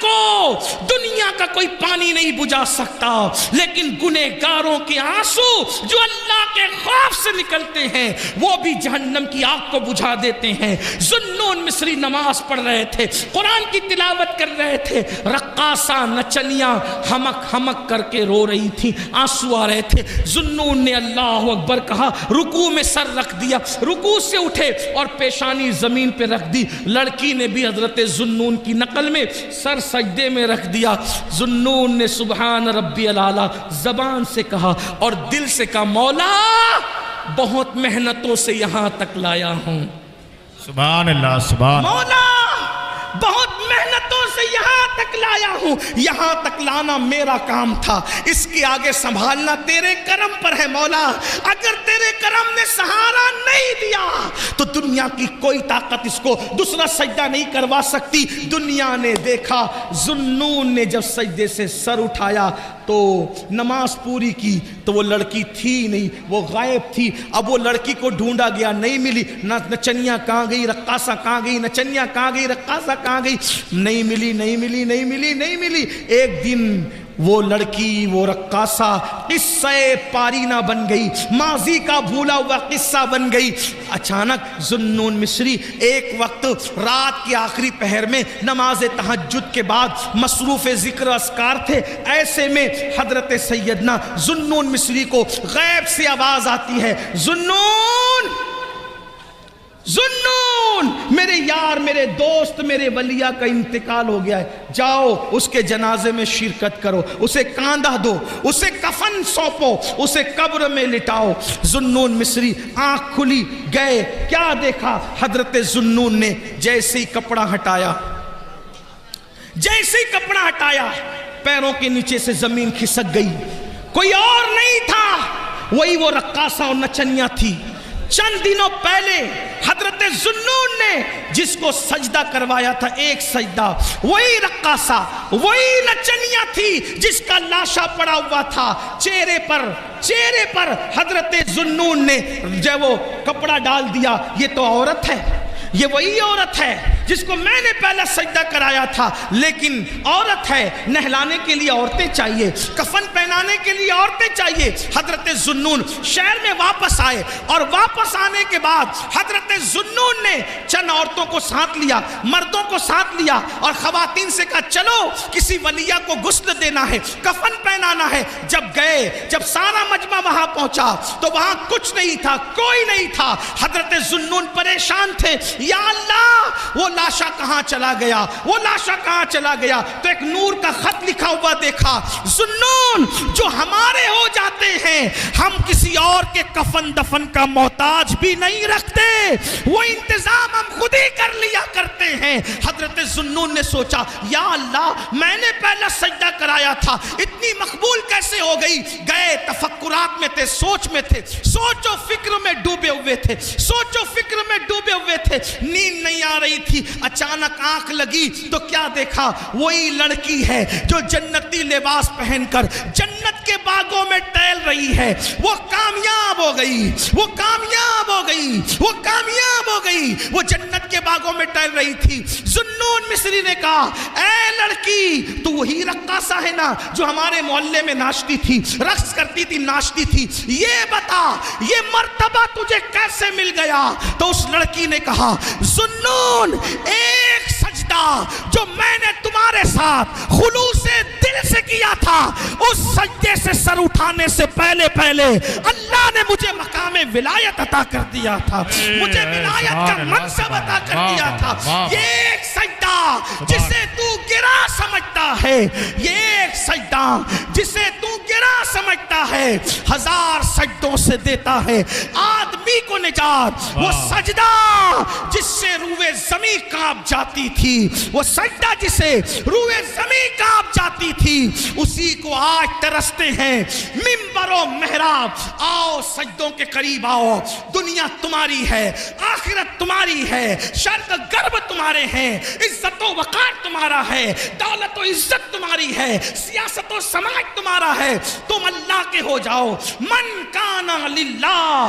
کو دنیا کا کوئی پانی نہیں بجھا سکتا، لیکن گنہگاروں کے آنسو جو اللہ کے خوف سے نکلتے ہیں وہ بھی جہنم کی آگ کو بجھا دیتے ہیں۔ ذوالنون مصری نماز پڑھ رہے تھے، قرآن کی تلاوت کر رہے تھے، رقاصہ نچنیاں ہمک ہمک کر کے رو رہی تھی، آنسو آ رہے تھے۔ ذوالنون نے اللہ اکبر کہا، رکوع میں سر رکھ دیا، رکوع سے اٹھے اور پیشانی زمین پہ رکھ دی۔ لڑکی نے بھی حضرت ذوالنون کی نقل میں سر سجدے میں رکھ دیا۔ ذوالنون نے سبحان ربی الاعلیٰ زبان سے کہا اور دل سے کہا، مولا بہت محنتوں سے یہاں تک لایا ہوں، سبحان اللہ، سبحان مولا بہت محنتوں سے یہاں تک لایا ہوں، یہاں تک لانا میرا کام تھا، اس کے آگے سنبھالنا تیرے کرم پر ہے مولا۔ اگر تیرے کرم نے سہارا نہیں دیا تو دنیا کی کوئی طاقت اس کو دوسرا سجدہ نہیں کروا سکتی۔ دنیا نے دیکھا، ذوالنون نے جب سجدے سے سر اٹھایا تو نماز پوری کی تو وہ لڑکی تھی نہیں، وہ غائب تھی۔ اب وہ لڑکی کو ڈھونڈا گیا، نہیں ملی، نچنیاں کہاں گئی، رقاصہ کہاں گئی، نچنیاں کہاں گئی، رقاصہ کہاں گئی، نہیں ملی، نہیں ملی، نہیں ملی، نہیں ملی۔ ایک دن وہ لڑکی، وہ رقاصہ قصہ پارینہ بن گئی، ماضی کا بھولا ہوا قصہ بن گئی۔ اچانک ذوالنون مصری ایک وقت رات کے آخری پہر میں نماز تہجد کے بعد مصروف ذکر اذکار تھے، ایسے میں حضرت سیدنا ذوالنون مصری کو غیب سے آواز آتی ہے، ذوالنون، ذوالنون، میرے یار، میرے دوست، میرے ولیہ کا انتقال ہو گیا ہے، جاؤ اس کے جنازے میں شرکت کرو، اسے کاندھا دو، اسے کفن سونپو، اسے قبر میں لٹاؤ۔ ذوالنون مصری آنکھ کھلی، گئے، کیا دیکھا؟ حضرت ذوالنون نے جیسے ہی کپڑا ہٹایا، جیسے ہی کپڑا ہٹایا پیروں کے نیچے سے زمین کھسک گئی، کوئی اور نہیں تھا، وہی وہ رقاصہ اور نچنیاں تھی۔ چند دنوں پہلے حضرت ذوالنون نے جس کو سجدہ کروایا تھا، ایک سجدہ، وہی رقاصہ، وہی نچنیاں تھی جس کا لاشا پڑا ہوا تھا۔ چہرے پر حضرت ذوالنون نے جب وہ کپڑا ڈال دیا، یہ تو عورت ہے، یہ وہی عورت ہے جس کو میں نے پہلا سجدہ کرایا تھا، لیکن عورت ہے، نہلانے کے لیے عورتیں چاہیے، کفن پہنانے کے لیے عورتیں چاہیے۔ حضرت ذوالنون شہر میں واپس آئے اور واپس آنے کے بعد حضرت ذوالنون نے چند عورتوں کو ساتھ لیا، مردوں کو ساتھ لیا اور خواتین سے کہا، چلو کسی ولیہ کو غسل دینا ہے، کفن پہنانا ہے۔ جب گئے، جب سارا مجمع وہاں پہنچا تو وہاں کچھ نہیں تھا، کوئی نہیں تھا۔ حضرت ذوالنون پریشان تھے، یا اللہ وہ لاشا کہاں چلا گیا، وہ لاشا کہاں چلا گیا؟ تو ایک نور کا خط لکھا ہوا دیکھا، ذوالنون جو ہمارے ہو جاتے ہیں ہم کسی اور کے کفن دفن کا محتاج بھی نہیں رکھتے، وہ انتظام ہم خود ہی کر لیا کرتے ہیں۔ حضرت ذوالنون نے سوچا، یا اللہ میں نے پہلا سجدہ کرایا تھا، اتنی مقبول کیسے ہو گئی؟ گئے تفکرات میں تھے، سوچ میں تھے، سوچ و فکر میں ڈوبے ہوئے تھے، سوچ و فکر میں ڈوبے ہوئے تھے، نیند نہیں آ رہی تھی۔ اچانک آنکھ لگی تو کیا دیکھا؟ وہی لڑکی ہے جو جنتی لباس پہن کر جنت کے باغوں میں ٹہل رہی ہے۔ وہ کامیاب ہو گئی، وہ کامیاب ہو گئی، وہ کامیاب ہو گئی، وہ جنت کے باغوں میں ٹہل رہی تھی۔ ذوالنون مصری نے کہا، اے لڑکی، تو وہی رقاصہ ہے نا جو ہمارے محلے میں ناچتی تھی، رقص کرتی تھی، ناچتی تھی، یہ بتا یہ مرتبہ تجھے کیسے مل گیا؟ تو اس لڑکی نے کہا، ذوالنون، ایک سجدہ جو میں نے تمہارے ساتھ خلوص دل سے کیا تھا، اس سجدے سے سر اٹھانے سے پہلے اللہ نے مجھے مقام ولایت عطا کر دیا تھا، مجھے ولایت کا منصب عطا کر دیا تھا۔ یہ ایک سجدہ جسے تو گرا سمجھتا ہے، یہ ایک سجدہ جسے تو گرا سمجھتا ہے، ہزار سجدوں سے دیتا ہے آدمی کو نجات۔ وہ سجدہ جس سے روئے زمین کانپ جاتی تھی، وہ سجدہ جسے روئے زمین کانپ جاتی تھی، اسی کو آج ترستے ہیں منبر و محراب۔ آؤ سجدوں کے قریب آؤ، دنیا تمہاری ہے، آخرت تمہاری ہے، شرق غرب تمہارے ہیں، عزت و وقار تمہارا ہے، دولت و عزت تمہاری ہے، سیاست و سماج تمہارا ہے۔ تم اللہ کے ہو جاؤ، من کانا للہ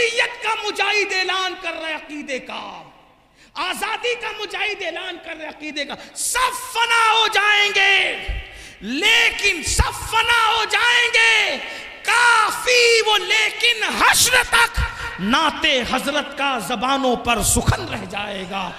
حریت کا مجاہد اعلان کر رہے عقیدے کا، آزادی کا مجاہد اعلان کر رہے عقیدے کا. سب فنا ہو جائیں گے، لیکن سب فنا ہو جائیں گے، کافی وہ لیکن حشر تک نعت حضرت کا زبانوں پر سخن رہ جائے گا،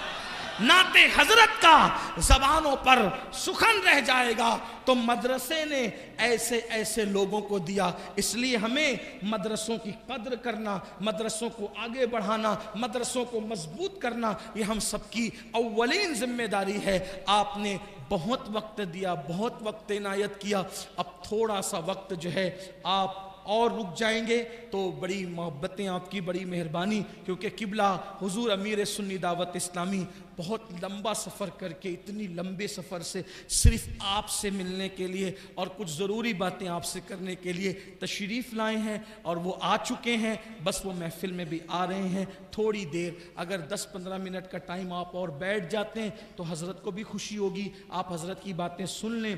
نعت حضرت کا زبانوں پر سخن رہ جائے گا. تو مدرسے نے ایسے ایسے لوگوں کو دیا. اس لیے ہمیں مدرسوں کی قدر کرنا، مدرسوں کو آگے بڑھانا، مدرسوں کو مضبوط کرنا، یہ ہم سب کی اولین ذمہ داری ہے. آپ نے بہت وقت دیا، بہت وقت عنایت کیا، اب تھوڑا سا وقت جو ہے آپ اور رک جائیں گے تو بڑی محبتیں آپ کی، بڑی مہربانی، کیونکہ قبلہ حضور امیر سنی دعوت اسلامی بہت لمبا سفر کر کے، اتنی لمبے سفر سے صرف آپ سے ملنے کے لیے اور کچھ ضروری باتیں آپ سے کرنے کے لیے تشریف لائے ہیں، اور وہ آ چکے ہیں. بس وہ محفل میں بھی آ رہے ہیں. تھوڑی دیر اگر 10-15 منٹ کا ٹائم آپ اور بیٹھ جاتے ہیں تو حضرت کو بھی خوشی ہوگی، آپ حضرت کی باتیں سن لیں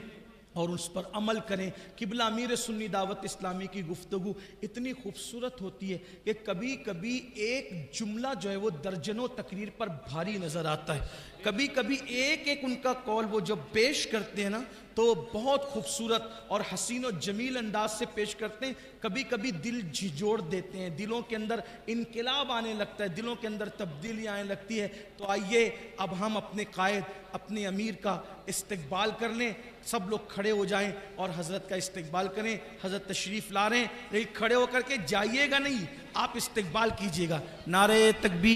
اور اس پر عمل کریں. قبلہ امیر سنی دعوت اسلامی کی گفتگو اتنی خوبصورت ہوتی ہے کہ کبھی کبھی ایک جملہ جو ہے وہ درجنوں تقریر پر بھاری نظر آتا ہے. کبھی کبھی ایک ایک ان کا قول وہ جب پیش کرتے ہیں نا تو بہت خوبصورت اور حسین و جمیل انداز سے پیش کرتے ہیں. کبھی کبھی دل جھنجھوڑ دیتے ہیں، دلوں کے اندر انقلاب آنے لگتا ہے، دلوں کے اندر تبدیلی آنے لگتی ہے. تو آئیے اب ہم اپنے قائد، اپنے امیر کا استقبال کر لیں. سب لوگ کھڑے ہو جائیں اور حضرت کا استقبال کریں. حضرت تشریف لا رہے ہیں، لیکن کھڑے ہو کر کے جائیے گا نہیں، آپ استقبال کیجئے گا. نعرہ تکبیر.